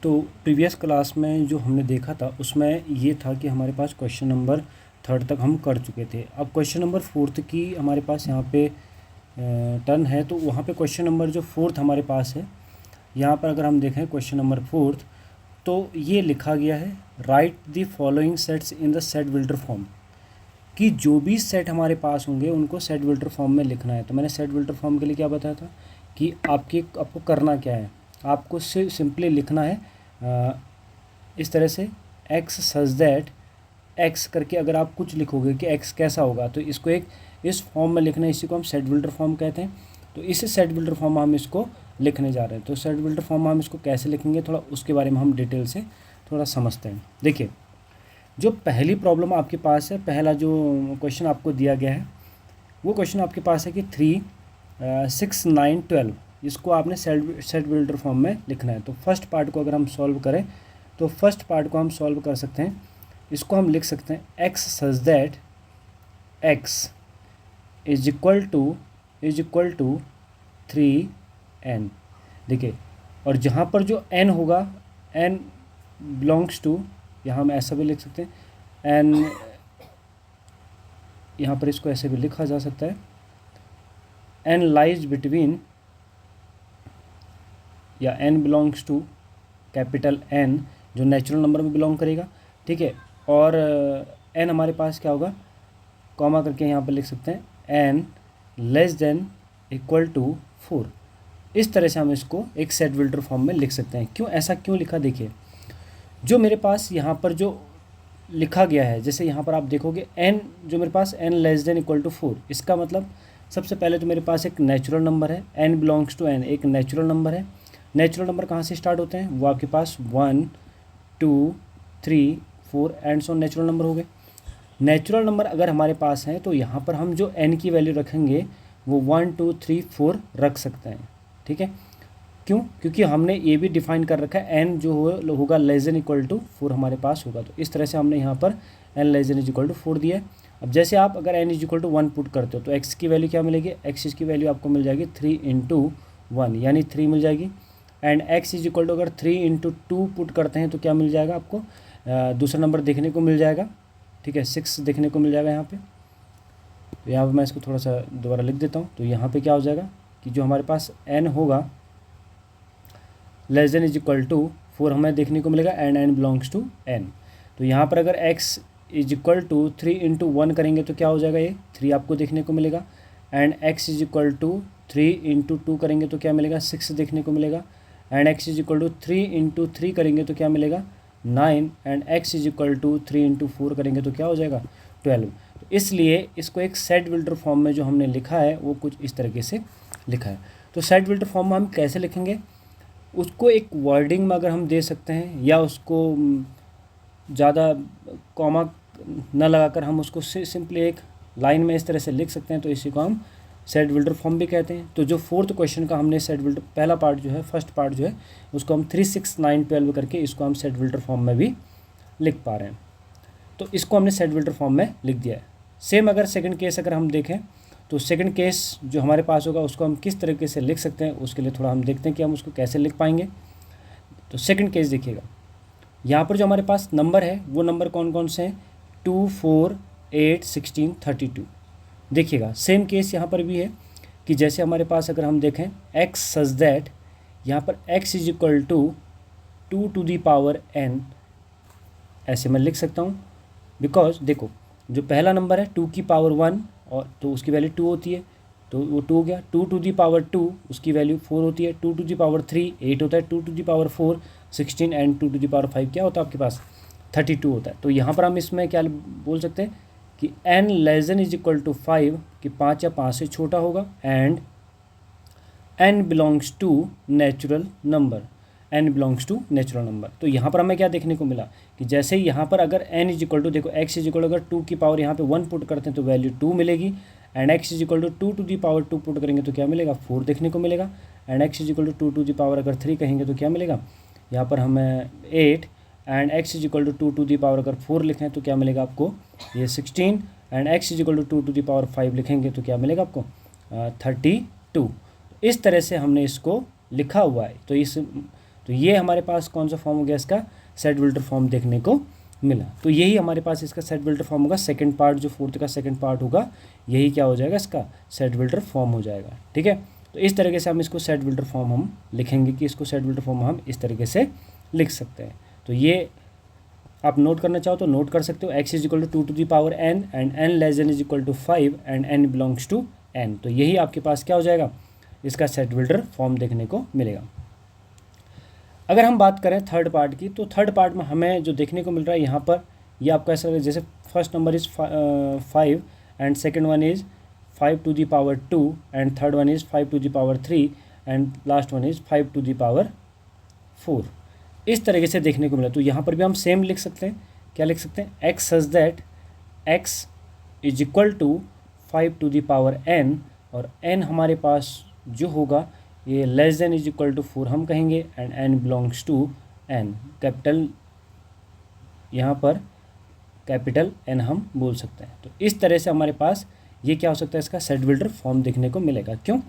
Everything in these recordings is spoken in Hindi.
तो प्रीवियस क्लास में जो हमने देखा था उसमें ये था कि हमारे पास क्वेश्चन नंबर 3 तक हम कर चुके थे। अब क्वेश्चन नंबर 4 की हमारे पास यहाँ पे टर्न है, तो वहाँ पे क्वेश्चन नंबर जो 4 हमारे पास है, यहाँ पर अगर हम देखें क्वेश्चन नंबर 4, तो ये लिखा गया है right the following sets in the set builder form, कि जो भी सेट हमारे पास होंगे उनको सेट बिल्डर फॉर्म में लिखना है। तो मैंने सेट बिल्डर फॉर्म के लिए क्या बताया था कि आपको करना क्या है, आपको सिंपली लिखना है इस तरह से एक्स सच दैट एक्स करके। अगर आप कुछ लिखोगे कि एक्स कैसा होगा, तो इसको एक इस फॉर्म में लिखना है, इसी को हम सेट बिल्डर फॉर्म कहते हैं। तो इस सेट बिल्डर फॉर्म में हम इसको लिखने जा रहे हैं। तो सेट बिल्डर फॉर्म में हम इसको कैसे लिखेंगे, थोड़ा उसके बारे में हम डिटेल से थोड़ा समझते हैं। देखिए, जो पहली प्रॉब्लम आपके पास है, पहला जो क्वेश्चन आपको दिया गया है, वो क्वेश्चन आपके पास है कि 3, 6, 9, 12, इसको आपने सेट बिल्डर फॉर्म में लिखना है। तो फर्स्ट पार्ट को अगर हम सॉल्व करें, तो फर्स्ट पार्ट को हम सॉल्व कर सकते हैं। इसको हम लिख सकते हैं x such that x is equal to 3n। देखिए, और जहाँ पर जो n होगा, n बिलोंग्स टू, यहाँ हम ऐसा भी लिख सकते हैं n, यहाँ पर इसको ऐसे भी लिखा जा सकता है n लाइज बिटवीन, या n belongs to capital N, जो नेचुरल नंबर में बिलोंग करेगा, ठीक है। और n हमारे पास क्या होगा, कॉमा करके यहाँ पर लिख सकते हैं n less than equal to 4। इस तरह से हम इसको एक सेट बिल्डर फॉर्म में लिख सकते हैं। क्यों ऐसा क्यों लिखा, देखिए जो मेरे पास यहाँ पर जो लिखा गया है, जैसे यहाँ पर आप देखोगे n, जो मेरे पास n less than equal to 4, इसका मतलब सबसे पहले तो मेरे पास एक नेचुरल नंबर है, n बिलोंग्स टू n, एक नेचुरल नंबर है। नेचुरल नंबर कहाँ से स्टार्ट होते हैं, वो आपके पास 1, 2, 3, 4 एंड सो नेचुरल नंबर हो गए। नेचुरल नंबर अगर हमारे पास हैं, तो यहाँ पर हम जो n की वैल्यू रखेंगे वो 1, 2, 3, 4 रख सकते हैं, ठीक है। क्यों, क्योंकि हमने ये भी डिफाइन कर रखा है n जो होगा लेस देन इक्वल टू 4 हमारे पास होगा। तो इस तरह से हमने यहाँ पर n less than is equal to 4 दिया है। अब जैसे आप अगर n is equal to 1 put करते हो, तो x की वैल्यू क्या मिलेगी, x की वैल्यू आपको मिल जाएगी 3 इंटू 1, यानी 3 मिल जाएगी। And x is equal to अगर 3 इंटू 2 पुट करते हैं, तो क्या मिल जाएगा आपको, दूसरा नंबर देखने को मिल जाएगा, ठीक है, 6 देखने को मिल जाएगा यहाँ पे। तो यहाँ पर मैं इसको थोड़ा सा दोबारा लिख देता हूँ। तो यहाँ पे क्या हो जाएगा कि जो हमारे पास n होगा less than is equal to 4 हमें देखने को मिलेगा, and n belongs to n। तो यहाँ पर अगर x is equal to 3 into 1 करेंगे, तो क्या हो जाएगा, ये 3 आपको देखने को मिलेगा। And x is equal to 3 into 2 करेंगे तो क्या मिलेगा, 6 देखने को मिलेगा। And x is equal to 3 into 3 करेंगे तो क्या मिलेगा, 9। And x is equal to 3 into 4 करेंगे तो क्या हो जाएगा, 12। तो इसलिए इसको एक सेट बिल्डर फॉर्म में जो हमने लिखा है वो कुछ इस तरीके से लिखा है। तो सेट बिल्डर फॉर्म में हम कैसे लिखेंगे, उसको एक वर्डिंग में अगर हम दे सकते हैं, या उसको ज़्यादा कॉमा न लगाकर हम उसको सिंपली एक लाइन में इस तरह से लिख सकते हैं। तो इसी को हम सेट बिल्डर फॉर्म भी कहते हैं। तो जो 4th क्वेश्चन का हमने सेट बिल्डर, पहला पार्ट जो है, फर्स्ट पार्ट जो है, उसको हम 3, 6, 9, 12 करके इसको हम सेट बिल्डर फॉर्म में भी लिख पा रहे हैं। तो इसको हमने सेट बिल्डर फॉर्म में लिख दिया है। सेम अगर सेकंड केस अगर हम देखें, तो सेकंड केस जो हमारे पास होगा उसको हम किस तरीके से लिख सकते हैं, उसके लिए थोड़ा हम देखते हैं कि हम उसको कैसे लिख पाएंगे। तो सेकंड केस देखिएगा, यहाँ पर जो हमारे पास नंबर है वो नंबर कौन कौन से हैं, 2, 4, 8, 16, 32। देखिएगा सेम केस यहाँ पर भी है कि जैसे हमारे पास अगर हम देखें x सच दैट, यहाँ पर x is equal to 2 to the power n, ऐसे मैं लिख सकता हूँ। बिकॉज देखो, जो पहला नंबर है 2 की पावर 1, और तो उसकी वैल्यू 2 होती है, तो वो 2 हो गया। 2 टू दी पावर 2 उसकी वैल्यू 4 होती है। 2 टू दी पावर 3 8 होता है। 2 to the power 4 16, and 2 to the power 5 क्या होता है आपके पास, 32 होता है। तो यहाँ पर हम इसमें क्या बोल सकते हैं कि n less than is equal to 5, कि 5 या 5 से छोटा होगा, and n belongs to natural number, n belongs to natural number. तो यहाँ पर हमें क्या देखने को मिला कि जैसे यहाँ पर अगर n इज इक्वल टू, देखो x इज इक्वल टू अगर 2 की पावर यहाँ पे 1 पुट करते हैं तो वैल्यू 2 मिलेगी। And x is equal to 2 to the power 2 put करेंगे तो क्या मिलेगा, 4 देखने को मिलेगा। And x is equal to 2 to the power अगर 3 कहेंगे तो क्या मिलेगा, यहाँ पर हमें 8। And x is equal to 2 to the power अगर 4 लिखें तो क्या मिलेगा आपको, ये 16। And x is equal to 2 to the power 5 लिखेंगे तो क्या मिलेगा आपको, 32। इस तरह से हमने इसको लिखा हुआ है। तो इस तो ये हमारे पास कौन सा फॉर्म हो गया इसका, सेट विल्टर फॉर्म देखने को मिला। तो यही हमारे पास इसका सेट विल्टर फॉर्म होगा। सेकंड पार्ट जो फोर्थ का सेकंड पार्ट होगा यही क्या हो जाएगा, इसका सेट विल्टर फॉर्म हो जाएगा। ठीक है, तो इस तरीके से हम इसको सेट विल्टर फॉर्म हम लिखेंगे कि इसको सेट विल्टर फॉर्म हम इस तरीके से लिख सकते हैं। तो ये आप नोट करना चाहो तो नोट कर सकते हो, x is equal to 2 to the power n and n less than is equal to 5 and n belongs to n। तो यही आपके पास क्या हो जाएगा, इसका सेट विल्टर फॉर्म देखने को मिलेगा। अगर हम बात करें थर्ड पार्ट की, तो थर्ड पार्ट में हमें जो देखने को मिल रहा है यहाँ पर, ये आपको ऐसा लग रहा है जैसे first number is 5 and second one is 5 to the power 2 and third one is 5 to the power 3 and last one is 5 to the power 4। इस तरीके से देखने को मिला। तो यहाँ पर भी हम सेम लिख सकते हैं। क्या लिख सकते हैं, x such that x is equal to 5 to the power n, और n हमारे पास जो होगा ये less than is equal to 4 हम कहेंगे and n belongs to n, capital यहाँ पर कैपिटल n हम बोल सकते हैं। तो इस तरह से हमारे पास ये क्या हो सकता है, इसका सेट विल्टर फॉर्म देखने को मिलेगा। क्यों,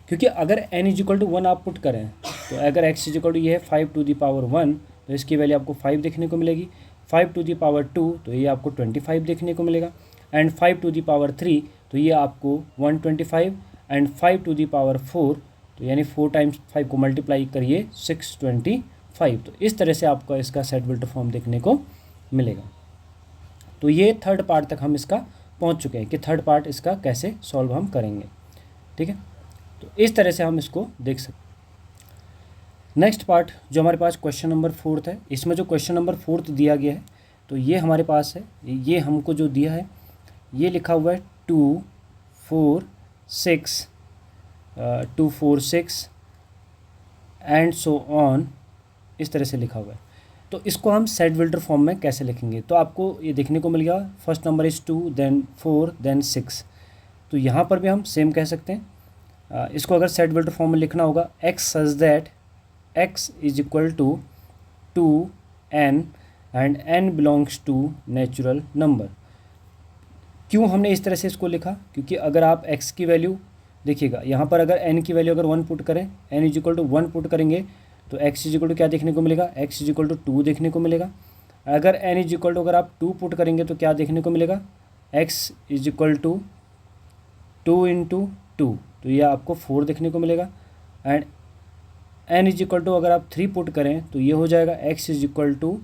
क्योंकि अगर n इज इक्वल टू 1 आप पुट करें, तो अगर x इज इक्वल टू ये है 5 टू द पावर 1, तो इसकी वैल्यू आपको 5 देखने को मिलेगी। 5 टू द पावर 2 तो ये आपको 25 देखने को मिलेगा, एंड 5 टू द पावर 3 तो ये आपको 125, एंड 5 टू द पावर 4 तो यानी 4 टाइम्स 5 को मल्टीप्लाई करिए 625। तो इस तरह से आपका इसका सेट विल्टर फॉर्म देखने को मिलेगा। तो ये थर्ड पार्ट तक हम इसका पहुंच चुके हैं कि थर्ड पार्ट इसका कैसे सॉल्व हम करेंगे। ठीक है, तो इस तरह से हम इसको देख सकते हैं। नेक्स्ट पार्ट जो हमारे पास क्वेश्चन नंबर 4 है, इसमें जो क्वेश्चन नंबर 4 दिया गया है, तो ये हमारे पास है, ये हमको जो दिया है ये लिखा हुआ है 2 4 6 एंड सो ऑन, इस तरह से लिखा हुआ है। तो इसको हम सेट विल्टर फॉर्म में कैसे लिखेंगे, तो आपको ये देखने को मिल गया first number is 2 then 4 then 6। तो यहाँ पर भी हम सेम कह सकते हैं। इसको अगर सेट विल्टर फॉर्म में लिखना होगा, x such that x is equal to 2n and n belongs to natural number. क्यों हमने इस तरह से इसको लिखा, क्योंकि अगर आप x की वैल्यू देखिएगा, यहाँ पर अगर n की वैल्यू अगर 1 पुट करें, n is equal to 1 put करेंगे तो x इज इक्वल टू क्या देखने को मिलेगा, x इज इक्वल टू 2 देखने को मिलेगा। अगर n इज इक्वल टू अगर आप 2 पुट करेंगे तो क्या देखने को मिलेगा, x is equal to 2 into 2 तो ये आपको 4 देखने को मिलेगा। And n is equal to अगर आप 3 पुट करें तो ये हो जाएगा x is equal to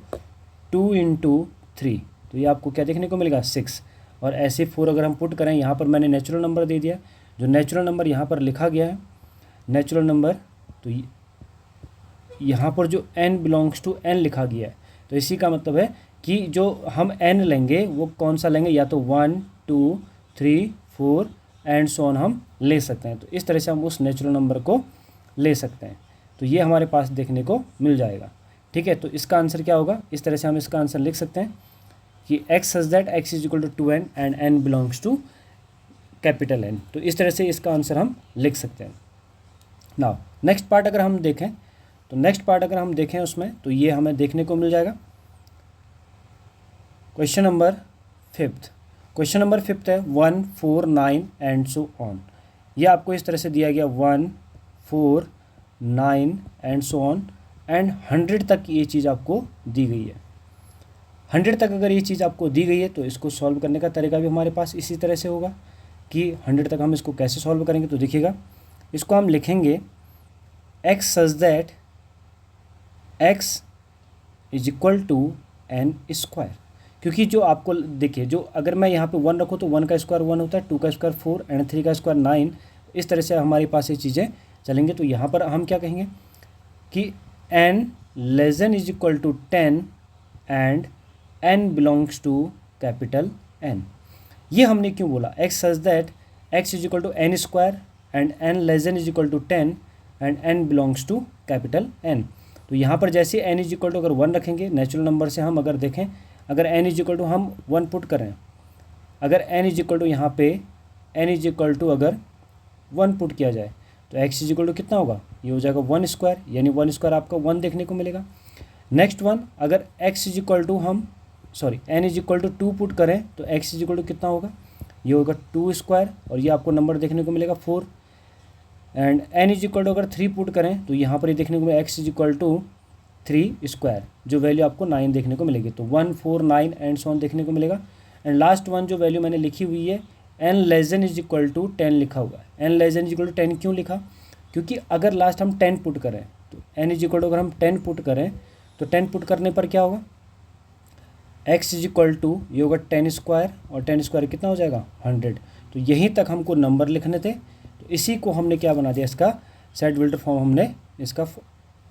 2 into 3 तो ये आपको क्या देखने को मिलेगा 6। और ऐसे 4 अगर हम पुट करें, यहाँ पर मैंने नेचुरल नंबर दे दिया, जो नेचुरल नंबर यहाँ पर लिखा गया है नेचुरल नंबर, तो यहाँ पर जो n बिलोंग्स टू n लिखा गया है, तो इसी का मतलब है कि जो हम n लेंगे वो कौन सा लेंगे, या तो 1 2 3 4 एंड सो ऑन हम ले सकते हैं। तो इस तरह से हम उस नेचुरल नंबर को ले सकते हैं। तो ये हमारे पास देखने को मिल जाएगा। ठीक है, तो इसका आंसर क्या होगा, इस तरह से हम इसका आंसर लिख सकते हैं कि x such that x is equal to 2n and n belongs to capital N। तो इस तरह से इसका आंसर हम लिख सकते हैं। नाउ नेक्स्ट पार्ट अगर हम देखें, तो नेक्स्ट पार्ट अगर हम देखें उसमें, तो ये हमें देखने को मिल जाएगा क्वेश्चन नंबर 5। क्वेश्चन नंबर 5 है 1 4 9 एंड सो ऑन। ये आपको इस तरह से दिया गया 1 4 9 एंड सो ऑन एंड 100 तक ये चीज़ आपको दी गई है। 100 तक अगर ये चीज़ आपको दी गई है तो इसको सॉल्व करने का तरीका भी हमारे पास इसी तरह से होगा कि 100 तक हम इसको कैसे सॉल्व करेंगे। तो देखिएगा, इसको हम लिखेंगे x such that x is equal to n square, क्योंकि जो आपको देखिए, जो अगर मैं यहाँ पे 1 रखूँ तो 1 का स्क्वायर 1 होता है, 2 का स्क्वायर 4 एंड 3 का स्क्वायर 9। इस तरह से हमारे पास ये चीज़ें चलेंगे। तो यहाँ पर हम क्या कहेंगे कि n less than is equal to 10 and n belongs to capital N। ये हमने क्यों बोला, x such that x is equal to n square and n less than is equal to 10 and n belongs to capital N। तो यहाँ पर जैसे n इज इक्वल टू अगर 1 रखेंगे, नेचुरल नंबर से हम अगर देखें, अगर n इज इक्वल टू हम 1 पुट करें, अगर n इज इक्वल टू यहाँ पे n इज इक्वल टू अगर 1 पुट किया जाए तो x इज इक्वल टू कितना होगा, ये हो जाएगा 1 स्क्वायर, यानी 1 स्क्वायर आपका 1 देखने को मिलेगा। नेक्स्ट वन, अगर x इज इक्वल टू हम n is equal to 2 put करें तो x इज इक्वल टू कितना होगा, ये होगा 2 स्क्वायर, और ये आपको नंबर देखने को मिलेगा 4। And n is equal to अगर 3 पुट करें तो यहाँ पर ये देखने को मिलेगा x इज इक्वल टू 3² जो वैल्यू आपको 9 देखने को मिलेगी। तो 1 4 9 एंड सो ऑन देखने को मिलेगा। एंड लास्ट वन जो वैल्यू मैंने लिखी हुई है n<=10 लिखा हुआ है। n<=10 क्यों लिखा? क्योंकि अगर लास्ट हम 10 पुट करें तो n अगर हम 10 पुट करें तो 10 पुट करने पर क्या होगा, x ये होगा 10² और 10² कितना हो जाएगा 100। तो यहीं तक हमको नंबर लिखने थे, तो इसी को हमने क्या बना दिया, इसका सेट वेक्टर फॉर्म हमने इसका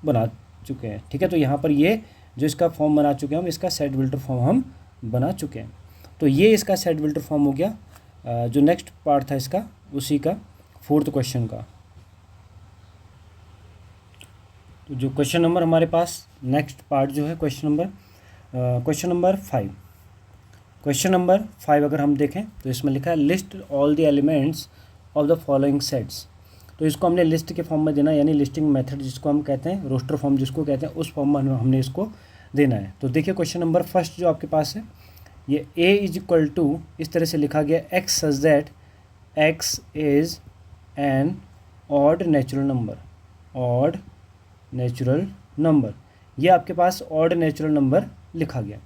बना चुके हैं। ठीक है, तो यहाँ पर ये जो इसका फॉर्म बना चुके हैं हम, इसका सेट वेक्टर फॉर्म हम बना चुके हैं। तो ये इसका सेट वेक्टर फॉर्म हो गया। जो नेक्स्ट पार्ट था इसका, उसी का 4th क्वेश्चन का। तो जो क्वेश्चन नंबर हमारे पास नेक्स्ट पार्ट जो है क्वेश्चन नंबर 5। क्वेश्चन नंबर 5 अगर हम देखें तो इसमें लिखा है list all the elements of the following sets. तो इसको हमने लिस्ट के फॉर्म में देना है, यानी लिस्टिंग मेथड जिसको हम कहते हैं, रोस्टर फॉर्म जिसको कहते हैं, उस फॉर्म में हमने इसको देना है। तो देखिए क्वेश्चन नंबर फर्स्ट जो आपके पास है, ये a इस तरह से लिखा गया x such that x is an odd natural number. ये आपके पास ऑड नेचुरल नंबर लिखा गया।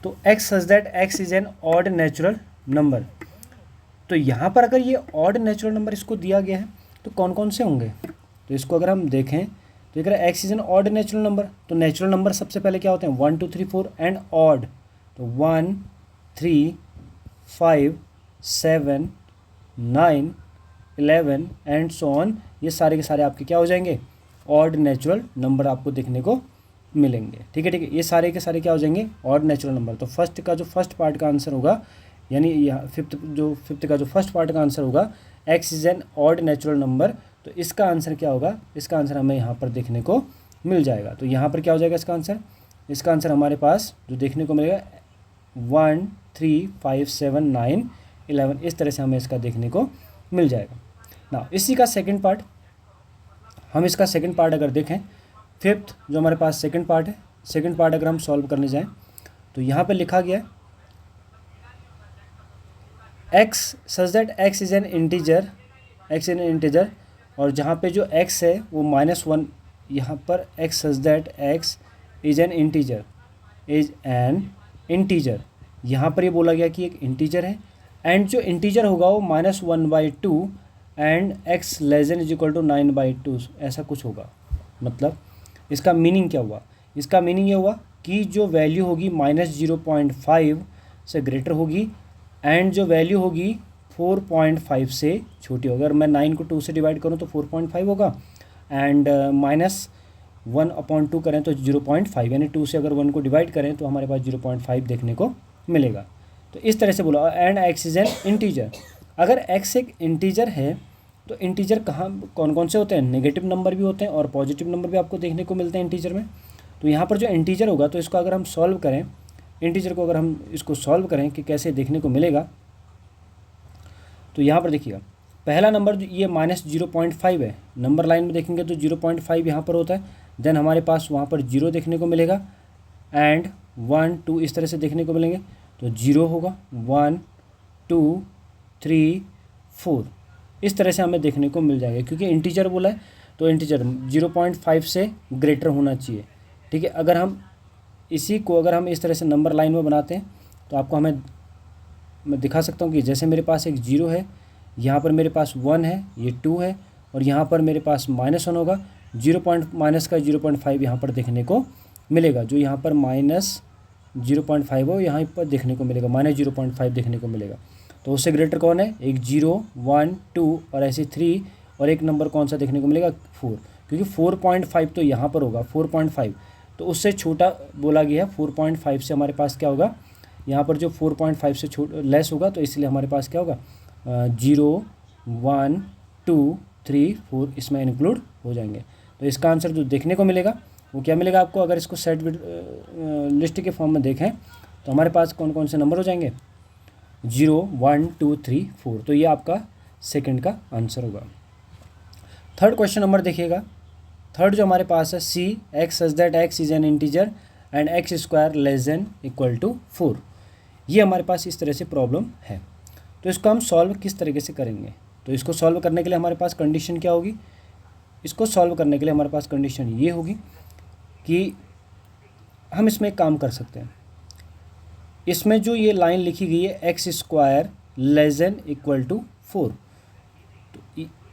तो x such that x is an odd natural number. तो यहाँ पर अगर ये ऑड नेचुरल नंबर इसको दिया गया है तो कौन कौन से होंगे, तो इसको अगर हम देखें तो अगर x is an odd natural number, तो नेचुरल नंबर सबसे पहले क्या होते हैं 1 2 3 4 एंड ऑड। तो 1 3 5 7 9 11 एंड सो ऑन, ये सारे के सारे आपके क्या हो जाएंगे, ऑड नेचुरल नंबर आपको देखने को मिलेंगे। ठीक है, ये सारे के सारे क्या हो जाएंगे, ऑड नेचुरल नंबर। तो फर्स्ट पार्ट का आंसर होगा, यानी यहाँ फिफ्थ का जो फर्स्ट पार्ट का आंसर होगा x is an odd natural number. तो इसका आंसर क्या होगा, इसका आंसर हमें यहाँ पर देखने को मिल जाएगा। तो यहाँ पर क्या हो जाएगा इसका आंसर हमारे पास जो देखने को मिलेगा 1 3 5 7 9 11, इस तरह से हमें इसका देखने को मिल जाएगा ना। इसी का सेकंड पार्ट, हम इसका सेकंड पार्ट अगर देखें, फिफ्थ जो हमारे पास सेकंड पार्ट है, सेकंड पार्ट अगर हम सॉल्व करने जाएं तो यहाँ पर लिखा गया है x such that x is an integer, और जहाँ पे जो x है वो -1, यहाँ पर x such that x is an integer, यहाँ पर ये बोला गया कि एक इंटीजर है, एंड जो इंटीजर होगा वो -1/2 एंड x <= 9/2, ऐसा कुछ होगा। मतलब इसका मीनिंग क्या हुआ, इसका मीनिंग ये हुआ कि जो वैल्यू होगी -0.5 से ग्रेटर होगी एंड जो वैल्यू होगी 4.5 से छोटी होगी। अगर मैं 9 को 2 से डिवाइड करूँ तो 4.5 होगा, एंड -1/2 करें तो 0.5, यानी 2 से अगर 1 को डिवाइड करें तो हमारे पास 0.5 देखने को मिलेगा। तो इस तरह से बोला। And x is an integer, अगर x एक इंटीजर है तो इंटीजर कौन कौन से होते हैं, नेगेटिव नंबर भी होते हैं और पॉजिटिव नंबर भी आपको देखने को मिलते हैं इंटीजर में। तो यहाँ पर जो इंटीजर होगा, तो इसको अगर हम सॉल्व करें, इंटीजर को अगर हम इसको सॉल्व करें कि कैसे देखने को मिलेगा, तो यहाँ पर देखिएगा पहला नंबर ये -0.5 है, नंबर लाइन में देखेंगे तो 0.5 यहाँ पर होता है। देन हमारे पास वहाँ पर 0 देखने को मिलेगा एंड 1 2 इस तरह से देखने को मिलेंगे। तो 0 होगा, 1 2 3 4, इस तरह से हमें देखने को मिल जाएगा, क्योंकि इंटीजर बोला है तो इंटीजर 0.5 से ग्रेटर होना चाहिए। ठीक है, अगर हम इसी को अगर हम इस तरह से नंबर लाइन में बनाते हैं तो आपको मैं दिखा सकता हूँ कि जैसे मेरे पास एक 0 है, यहाँ पर मेरे पास 1 है, ये 2 है, और यहाँ पर मेरे पास -1 होगा, 0.5 यहाँ पर देखने को मिलेगा। जो यहाँ पर -0.5 हो यहाँ पर देखने को मिलेगा, -0.5 देखने को मिलेगा। तो उससे ग्रेटर कौन है, एक 0 1 2 और ऐसे 3, और एक नंबर कौन सा देखने को मिलेगा 4, क्योंकि 4.5 तो यहाँ पर होगा 4.5, तो उससे छोटा बोला गया है। 4.5 से हमारे पास क्या होगा, यहाँ पर जो 4.5 से लेस होगा, तो इसलिए हमारे पास क्या होगा 0 1 2 3 4 इसमें इंक्लूड हो जाएंगे। तो इसका आंसर जो देखने को मिलेगा वो क्या मिलेगा आपको, अगर इसको सेट लिस्ट के फॉर्म में देखें तो हमारे पास कौन कौन से नंबर हो जाएंगे 0 1 2 3 4। तो ये आपका सेकंड का आंसर होगा। थर्ड क्वेश्चन नंबर देखिएगा, थर्ड जो हमारे पास है C x such that x is an integer and x² <= 4। ये हमारे पास इस तरह से प्रॉब्लम है। तो इसको हम सॉल्व किस तरीके से करेंगे, तो इसको सॉल्व करने के लिए हमारे पास कंडीशन क्या होगी, इसको सॉल्व करने के लिए हमारे पास कंडीशन ये होगी कि हम इसमें एक काम कर सकते हैं। इसमें जो ये लाइन लिखी गई है x square less than equal to 4, तो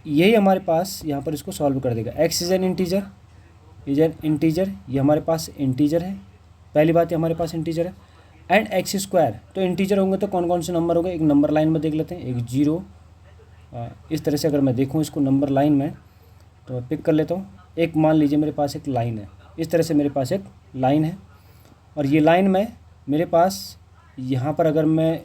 यही हमारे पास यहाँ पर इसको सॉल्व कर देगा। एक्स इज़ एन इंटीजर, ये हमारे पास इंटीजर है, पहली बात ये हमारे पास इंटीजर है। एंड एक्स स्क्वायर, तो इंटीजर होंगे तो कौन कौन से नंबर होंगे, एक नंबर लाइन में देख लेते हैं, एक 0, इस तरह से अगर मैं देखूँ इसको नंबर लाइन में तो मैं पिक कर लेता हूँ। एक मान लीजिए मेरे पास एक लाइन है, इस तरह से मेरे पास एक लाइन है, और ये लाइन में मेरे पास यहाँ पर अगर मैं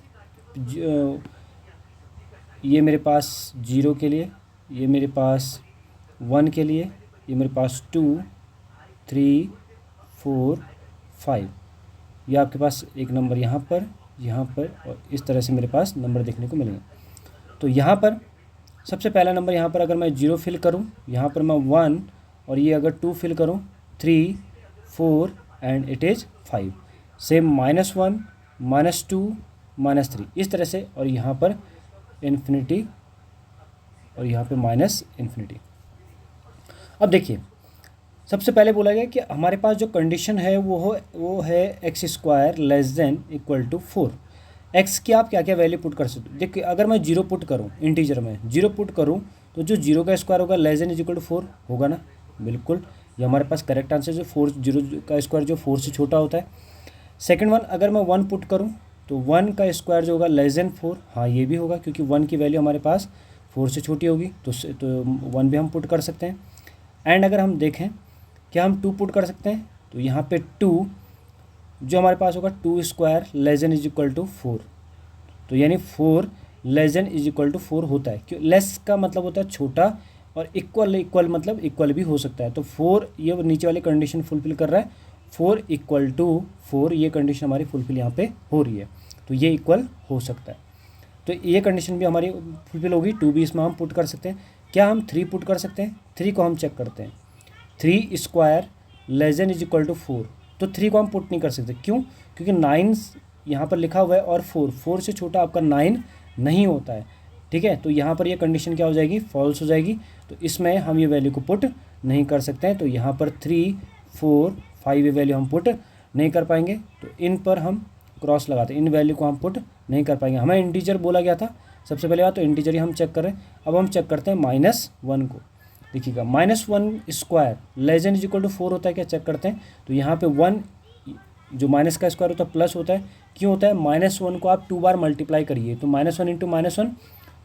ये मेरे पास 0 के लिए, ये मेरे पास 1 के लिए, ये मेरे पास 2, 3, 4, 5, ये आपके पास एक नंबर यहाँ पर, और इस तरह से मेरे पास नंबर देखने को मिलेंगे। तो यहाँ पर सबसे पहला नंबर यहाँ पर अगर मैं 0 फिल करूँ, यहाँ पर मैं 1, और ये अगर 2 फिल करूँ, 3, 4 एंड इट इज़ 5। सेम -1, -2, -3 इस तरह से, और यहाँ पर इन्फिनिटी, और यहाँ पे -इन्फिनिटी। अब देखिए सबसे पहले बोला गया कि हमारे पास जो कंडीशन है वो है x square less than equal to 4। X की आप क्या क्या वैल्यू पुट कर सकते हो। देखिए अगर मैं 0 पुट करूँ, इंटीजर में 0 पुट करूँ, तो जो 0 का स्क्वायर होगा less than is equal to 4 होगा ना, बिल्कुल ये हमारे पास करेक्ट आंसर, जो 0 का स्क्वायर जो 4 से छोटा होता है। सेकेंड वन, अगर मैं 1 पुट करूँ तो 1 का स्क्वायर जो होगा लेस देन 4, हाँ ये भी होगा क्योंकि 1 की वैल्यू हमारे पास 4 से छोटी होगी, तो 1 भी हम पुट कर सकते हैं। एंड अगर हम देखें क्या हम 2 पुट कर सकते हैं, तो यहाँ पे 2 जो हमारे पास होगा 2 square less than is equal to 4, तो यानी 4 less than is equal to 4 होता है। क्यों, लेस का मतलब होता है छोटा, और इक्वल मतलब इक्वल भी हो सकता है। तो 4 ये नीचे वाली कंडीशन फुलफिल कर रहा है, 4 इक्वल टू 4 ये कंडीशन हमारी फुलफिल यहाँ पे हो रही है, तो ये इक्वल हो सकता है। तो ये कंडीशन भी हमारी फुलफिल होगी, 2 भी इसमें हम पुट कर सकते हैं। क्या हम 3 पुट कर सकते हैं, 3 को हम चेक करते हैं, 3 square less than is equal to 4, तो 3 को हम पुट नहीं कर सकते। क्यों, क्योंकि 9 यहाँ पर लिखा हुआ है और 4 से छोटा आपका 9 नहीं होता है, ठीक है। तो यहाँ पर ये कंडीशन क्या हो जाएगी, फॉल्स हो जाएगी, तो इसमें हम ये वैल्यू को पुट नहीं कर सकते हैं। तो यहाँ पर 3, 4, 5 ये वैल्यू हम पुट नहीं कर पाएंगे, तो इन पर हम क्रॉस लगाते हैं, इन वैल्यू को हम पुट नहीं कर पाएंगे। हमें इंटीजर बोला गया था सबसे पहले बात, तो इंटीजर ही हम चेक कर रहे हैं। अब हम चेक करते हैं -1 को, देखिएगा -1 square less than is equal to 4 होता है क्या, चेक करते हैं। तो यहाँ पे 1 जो माइनस का स्क्वायर होता है प्लस होता है, क्यों होता है, -1 को आप 2 बार मल्टीप्लाई करिए, तो -1 इंटू -1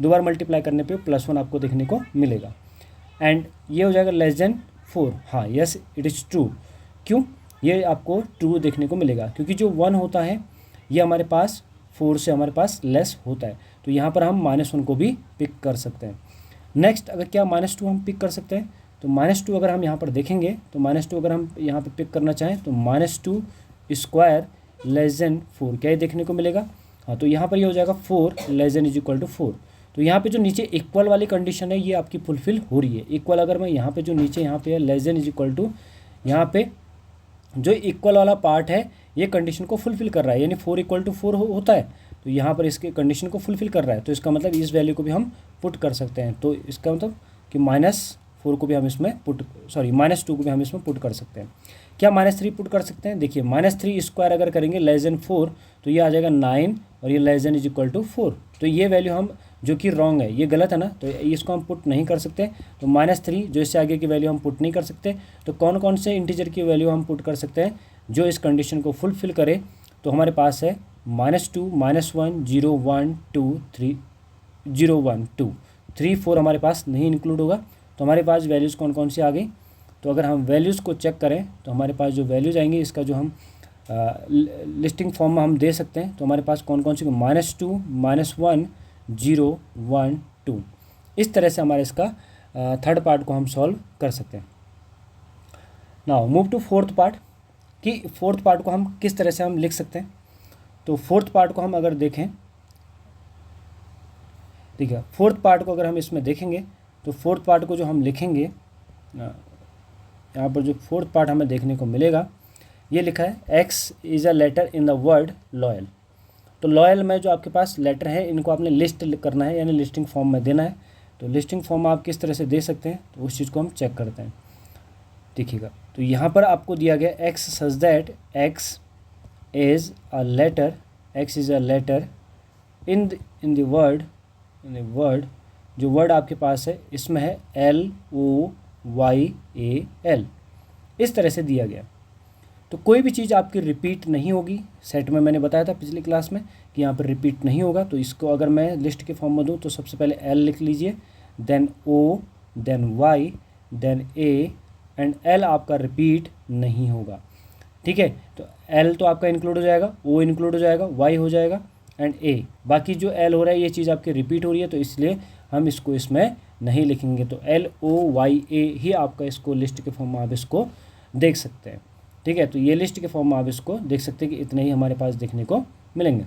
2 बार मल्टीप्लाई करने पे +1 आपको देखने को मिलेगा। एंड ये हो जाएगा लेस देन 4, हाँ यस इट इज़ ट्रू। क्यों, ये आपको ट्रू देखने को मिलेगा क्योंकि जो 1 होता है ये हमारे पास 4 से हमारे पास लेस होता है, तो यहाँ पर हम -1 को भी पिक कर सकते हैं। नेक्स्ट अगर क्या -2 हम पिक कर सकते हैं, तो -2 अगर हम यहाँ पर देखेंगे, तो -2 अगर हम यहाँ पर पिक करना चाहें तो -2 स्क्वायर लेस देन 4 क्या ये देखने को मिलेगा, हाँ तो यहाँ पर ये हो जाएगा 4 less than is equal to 4। तो यहाँ पे जो नीचे इक्वल वाली कंडीशन है ये आपकी फुलफिल हो रही है। इक्वल अगर मैं यहाँ पे जो नीचे यहाँ पे है less than is equal to, यहाँ पे जो इक्वल वाला पार्ट है ये कंडीशन को फुलफिल कर रहा है, यानी 4 इक्वल टू 4 होता है, तो यहाँ पर इसके कंडीशन को फुलफिल कर रहा है। तो इसका मतलब इस वैल्यू को भी हम पुट कर सकते हैं, तो इसका मतलब कि -4 को भी हम इसमें -2 को भी हम इसमें पुट कर सकते हैं। क्या -3 पुट कर सकते हैं, देखिए -3 स्क्वायर अगर करेंगे लेस देन 4 तो ये आ जाएगा 9, और ये less than is equal to 4, तो ये वैल्यू हम जो कि रॉन्ग है, ये गलत है ना, तो इसको हम पुट नहीं कर सकते। तो -3 जो इससे आगे की वैल्यू हम पुट नहीं कर सकते। तो कौन कौन से इंटीजर की वैल्यू हम पुट कर सकते हैं जो इस कंडीशन को फुलफिल करे, तो हमारे पास है -2, -1, 0, 1, 2, 3, 0, 1, 2, 3, 4 हमारे पास नहीं इंक्लूड होगा। तो हमारे पास वैल्यूज़ कौन कौन सी आ गई, तो अगर हम वैल्यूज़ को चेक करें तो हमारे पास जो वैल्यूज़ आएंगी इसका जो हम लिस्टिंग फॉर्म में हम दे सकते हैं, तो हमारे पास कौन कौन सी, -2, -1, 0, 1, 2, इस तरह से हमारे इसका थर्ड पार्ट को हम सॉल्व कर सकते हैं। Now move to fourth part, कि फोर्थ पार्ट को हम किस तरह से हम लिख सकते हैं। तो फोर्थ पार्ट को हम अगर देखें, ठीक है, फोर्थ पार्ट को अगर हम इसमें देखेंगे तो फोर्थ पार्ट को जो हम लिखेंगे, यहाँ पर जो फोर्थ पार्ट हमें देखने को मिलेगा ये लिखा है x is a letter in the word loyal. तो लॉयल में जो आपके पास लेटर है इनको आपने लिस्ट करना है, यानी लिस्टिंग फॉर्म में देना है। तो लिस्टिंग फॉर्म आप किस तरह से दे सकते हैं, तो उस चीज़ को हम चेक करते हैं, देखिएगा। तो यहाँ पर आपको दिया गया x such that x is a letter, x is a letter in the word, जो वर्ड आपके पास है इसमें है LOYAL, इस तरह से दिया गया। तो कोई भी चीज़ आपकी रिपीट नहीं होगी। सेट में मैंने बताया था पिछली क्लास में कि यहाँ पर रिपीट नहीं होगा। तो इसको अगर मैं लिस्ट के फॉर्म में दूँ तो सबसे पहले L लिख लीजिए, then O, then Y, then A, and L आपका रिपीट नहीं होगा। ठीक है, तो L तो आपका इंक्लूड हो जाएगा, O इंक्लूड हो जाएगा, Y हो जाएगा एंड A। बाकी जो L हो रहा है ये चीज़ आपकी रिपीट हो रही है, तो इसलिए हम इसको इसमें नहीं लिखेंगे। तो LOYA ही आपका इसको लिस्ट के फॉर्म में आप इसको देख सकते हैं। ठीक है, तो ये लिस्ट के फॉर्म में आप इसको देख सकते हैं कि इतने ही हमारे पास देखने को मिलेंगे।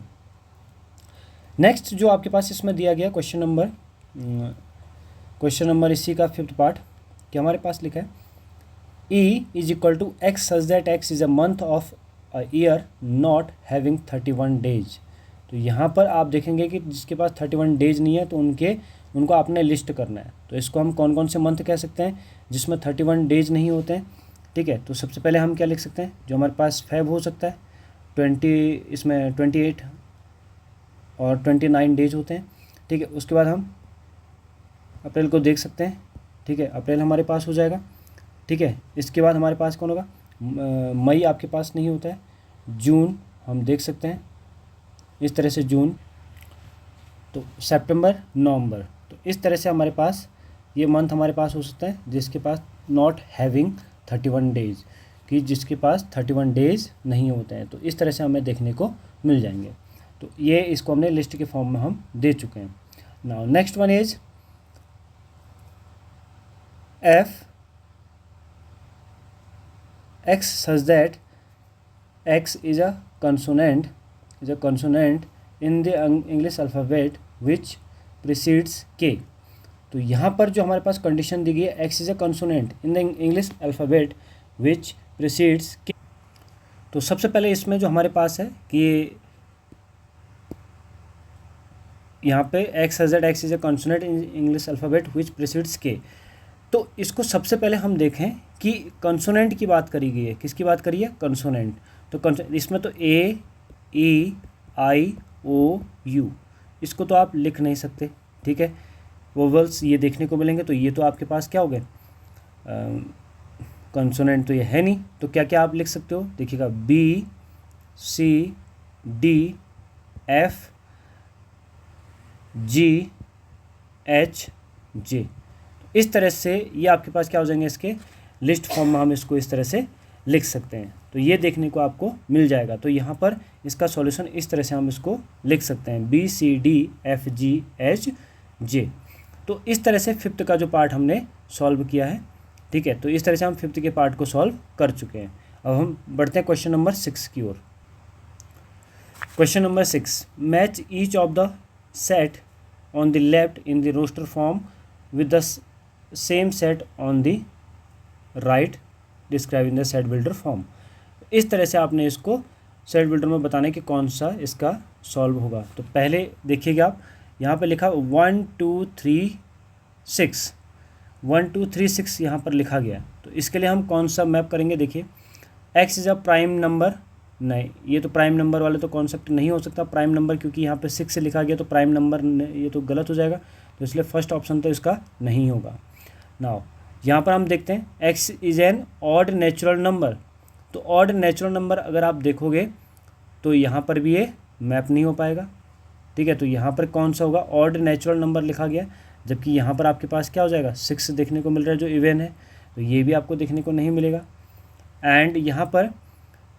नेक्स्ट जो आपके पास इसमें दिया गया क्वेश्चन नंबर इसी का 5th पार्ट, क्या हमारे पास लिखा है E is equal to x such that x is a month of a year not having 31 days. तो यहाँ पर आप देखेंगे कि जिसके पास 31 डेज नहीं है तो उनको आपने लिस्ट करना है। तो इसको हम कौन कौन से मंथ कह सकते हैं जिसमें 31 डेज नहीं होते हैं। ठीक है, तो सबसे पहले हम क्या लिख सकते हैं, जो हमारे पास फेब हो सकता है इसमें 28 और 29 डेज होते हैं। ठीक है, उसके बाद हम अप्रैल को देख सकते हैं। ठीक है, अप्रैल हमारे पास हो जाएगा। ठीक है, इसके बाद हमारे पास कौन होगा, मई आपके पास नहीं होता है, जून हम देख सकते हैं इस तरह से जून, तो सितंबर, नवंबर, तो इस तरह से हमारे पास ये मंथ हमारे पास हो सकता है जिसके पास नॉट हैविंग 31 डेज, कि जिसके पास 31 डेज नहीं होते हैं। तो इस तरह से हमें देखने को मिल जाएंगे। तो ये इसको हमने लिस्ट के फॉर्म में हम दे चुके हैं। Now next one is F X such that X is a consonant in the English alphabet which precedes K। तो यहाँ पर जो हमारे पास कंडीशन दी गई है X is a consonant in the English alphabet which precedes K। तो सबसे पहले इसमें जो हमारे पास है कि यहाँ पे X such that X is a consonant in English alphabet which precedes K। तो इसको सबसे पहले हम देखें कि कंसोनेंट की बात करी गई है। किसकी बात करी है, कंसोनेंट। तो इसमें तो A, E, I, O, U, इसको तो आप लिख नहीं सकते। ठीक है, वोवल्स ये देखने को मिलेंगे, तो ये तो आपके पास क्या हो गए, कंसोनेंट तो ये है नहीं। तो क्या क्या आप लिख सकते हो, देखिएगा B, C, D, F, G, H, J। इस तरह से ये आपके पास क्या हो जाएंगे, इसके लिस्ट फॉर्म में हम इसको इस तरह से लिख सकते हैं। तो ये देखने को आपको मिल जाएगा। तो यहाँ पर इसका सॉल्यूशन इस तरह से हम इसको लिख सकते हैं, BCDFGHJ। तो इस तरह से 5th का जो पार्ट हमने सॉल्व किया है। ठीक है, तो इस तरह से हम 5th के पार्ट को सॉल्व कर चुके हैं। अब हम बढ़ते हैं क्वेश्चन नंबर 6 की ओर। Question number 6, match each of the set on the left in the roster form with the same set on the right describing the set builder form. इस तरह से आपने इसको सेट बिल्डर में बताने कि कौन सा इसका सॉल्व होगा। तो पहले देखिएगा आप यहाँ पे लिखा 1 2 3 6, 1 2 3 6 यहाँ पर लिखा गया। तो इसके लिए हम कौन सा मैप करेंगे, देखिए x is a prime number, नहीं ये तो प्राइम नंबर वाले तो कॉन्सेप्ट नहीं हो सकता प्राइम नंबर, क्योंकि यहाँ पे 6 से लिखा गया तो प्राइम नंबर ये तो गलत हो जाएगा। तो इसलिए फर्स्ट ऑप्शन तो इसका नहीं होगा। नाउ यहाँ पर हम देखते हैं x is an odd natural number. तो ऑड नेचुरल नंबर अगर आप देखोगे तो यहाँ पर भी ये मैप नहीं हो पाएगा। ठीक है, तो यहाँ पर कौन सा होगा, ऑड नेचुरल नंबर लिखा गया, जबकि यहाँ पर आपके पास क्या हो जाएगा 6 देखने को मिल रहा है जो इवन है, तो ये भी आपको देखने को नहीं मिलेगा। एंड यहाँ पर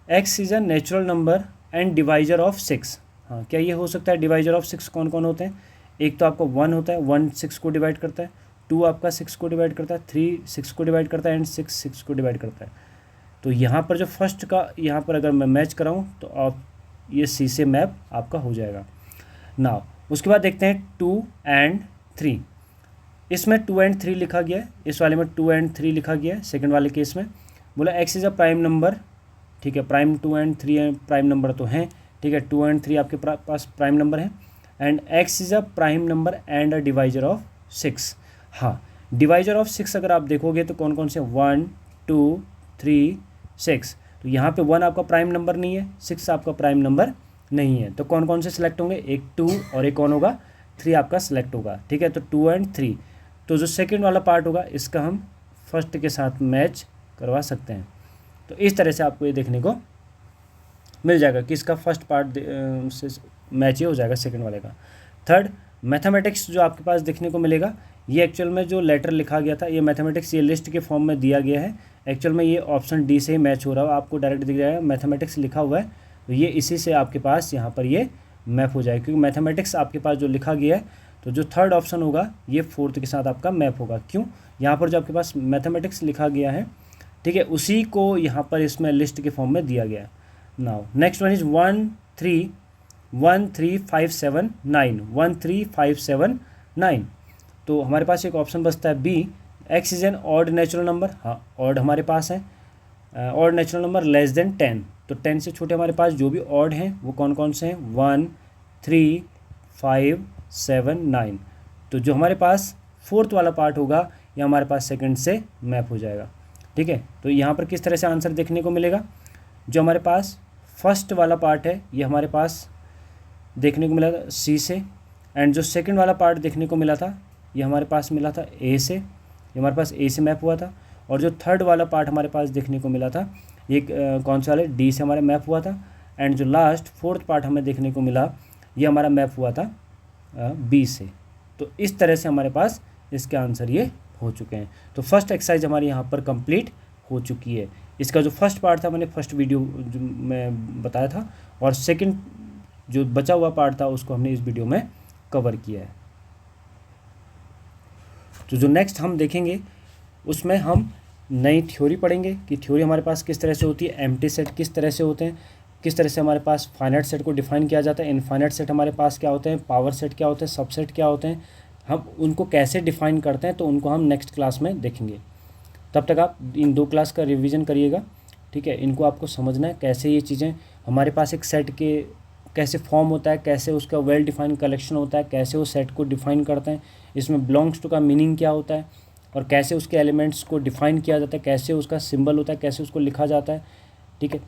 x is a natural number and divisor of 6। हाँ, क्या ये हो सकता है, डिवाइजर ऑफ 6 कौन कौन होते हैं, एक तो आपका 1 होता है, 1 6 को डिवाइड करता है, 2 आपका 6 को डिवाइड करता है, 3 6 को डिवाइड करता है एंड 6 6 को डिवाइड करता है। तो यहाँ पर जो फर्स्ट का यहाँ पर अगर मैं मैच कराऊँ तो आप ये सी से मैप आपका हो जाएगा। नाउ उसके बाद देखते हैं 2 एंड 3। इसमें 2 एंड 3 लिखा गया है, इस वाले में 2 एंड 3 लिखा गया है। सेकंड वाले केस में बोला x is a prime number. ठीक है, प्राइम 2 एंड 3 प्राइम नंबर तो हैं। ठीक है, 2 एंड 3 आपके पास प्राइम नंबर है and x is a prime number and a divisor of 6। हाँ, डिवाइजर ऑफ 6 अगर आप देखोगे तो कौन कौन से 1 2 3 6। तो यहाँ पे 1 आपका प्राइम नंबर नहीं है, 6 आपका प्राइम नंबर नहीं है, तो कौन कौन से सिलेक्ट होंगे, एक 2 और एक कौन होगा, 3 आपका सिलेक्ट होगा। ठीक है, तो 2 एंड 3। तो जो सेकंड वाला पार्ट होगा इसका हम फर्स्ट के साथ मैच करवा सकते हैं। तो इस तरह से आपको ये देखने को मिल जाएगा कि इसका फर्स्ट पार्ट से मैच ही हो जाएगा सेकंड वाले का। थर्ड, मैथमेटिक्स जो आपके पास देखने को मिलेगा, ये एक्चुअल में जो लेटर लिखा गया था, ये मैथमेटिक्स ये लिस्ट के फॉर्म में दिया गया है। एक्चुअल में ये ऑप्शन डी से ही मैच हो रहा है, आपको डायरेक्ट दिख जाएगा मैथमेटिक्स लिखा हुआ है, तो ये इसी से आपके पास यहाँ पर ये मैप हो जाएगा, क्योंकि मैथमेटिक्स आपके पास जो लिखा गया है, तो जो थर्ड ऑप्शन होगा ये फोर्थ के साथ आपका मैप होगा। क्यों, यहाँ पर जो आपके पास मैथमेटिक्स लिखा गया है, ठीक है, उसी को यहाँ पर इसमें लिस्ट के फॉर्म में दिया गया है। Now next one is 1 3 1 3 5 7 9 1 3 5 7 9। तो हमारे पास एक ऑप्शन बचता है B, x is an odd natural number. हाँ, ऑड हमारे पास है, odd natural number less than 10। तो 10 से छोटे हमारे पास जो भी ऑड हैं वो कौन कौन से हैं, 1 3 5 7 9। तो जो हमारे पास फोर्थ वाला पार्ट होगा ये हमारे पास सेकंड से मैप हो जाएगा। ठीक है, तो यहाँ पर किस तरह से आंसर देखने को मिलेगा, जो हमारे पास फर्स्ट वाला पार्ट है ये हमारे पास देखने को मिला था सी से, एंड जो सेकंड वाला पार्ट देखने को मिला था ये हमारे पास मिला था ए से, ये हमारे पास ए से मैप हुआ था। और जो थर्ड वाला पार्ट हमारे पास देखने को मिला था ये कौन सा वाले, डी से हमारे मैप हुआ था। एंड जो लास्ट फोर्थ पार्ट हमें देखने को मिला ये हमारा मैप हुआ था बी से। तो इस तरह से हमारे पास इसके आंसर ये हो चुके हैं। तो फर्स्ट एक्सरसाइज हमारी यहाँ पर कंप्लीट हो चुकी है। इसका जो फर्स्ट पार्ट था मैंने फर्स्ट वीडियो जो मैं बताया था, और सेकंड जो बचा हुआ पार्ट था उसको हमने इस वीडियो में कवर किया है। तो जो नेक्स्ट हम देखेंगे उसमें हम नई थ्योरी पढ़ेंगे कि थ्योरी हमारे पास किस तरह से होती है, एम्प्टी सेट किस तरह से होते हैं, किस तरह से हमारे पास फाइनाइट सेट को डिफाइन किया जाता है, इनफाइनाइट सेट हमारे पास क्या होते हैं, पावर सेट क्या होते हैं, सबसेट क्या होते हैं, हम उनको कैसे डिफाइन करते हैं, तो उनको हम नेक्स्ट क्लास में देखेंगे। तब तक आप इन 2 क्लास का रिवीजन करिएगा। ठीक है, इनको आपको समझना है कैसे ये चीज़ें हमारे पास एक सेट के कैसे फॉर्म होता है, कैसे उसका वेल डिफाइंड कलेक्शन होता है, कैसे वो सेट को डिफाइन करते हैं, इसमें बिलोंग्स टू का मीनिंग क्या होता है, और कैसे उसके एलिमेंट्स को डिफाइन किया जाता है, कैसे उसका सिंबल होता है, कैसे उसको लिखा जाता है। ठीक है,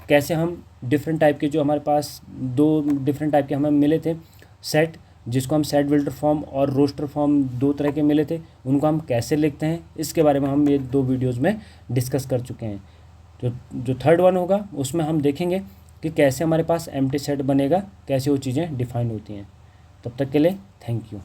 कैसे हम डिफरेंट टाइप के जो हमारे पास 2 डिफरेंट टाइप के हमें मिले थे सेट, जिसको हम सेट बिल्डर फॉर्म और रोस्टर फॉर्म 2 तरह के मिले थे, उनको हम कैसे लिखते हैं, इसके बारे में हम ये 2 वीडियोज़ में डिस्कस कर चुके हैं। जो थर्ड वन होगा उसमें हम देखेंगे कि कैसे हमारे पास एम्प्टी सेट बनेगा, कैसे वो चीज़ें डिफाइन होती हैं। तब तक के लिए थैंक यू।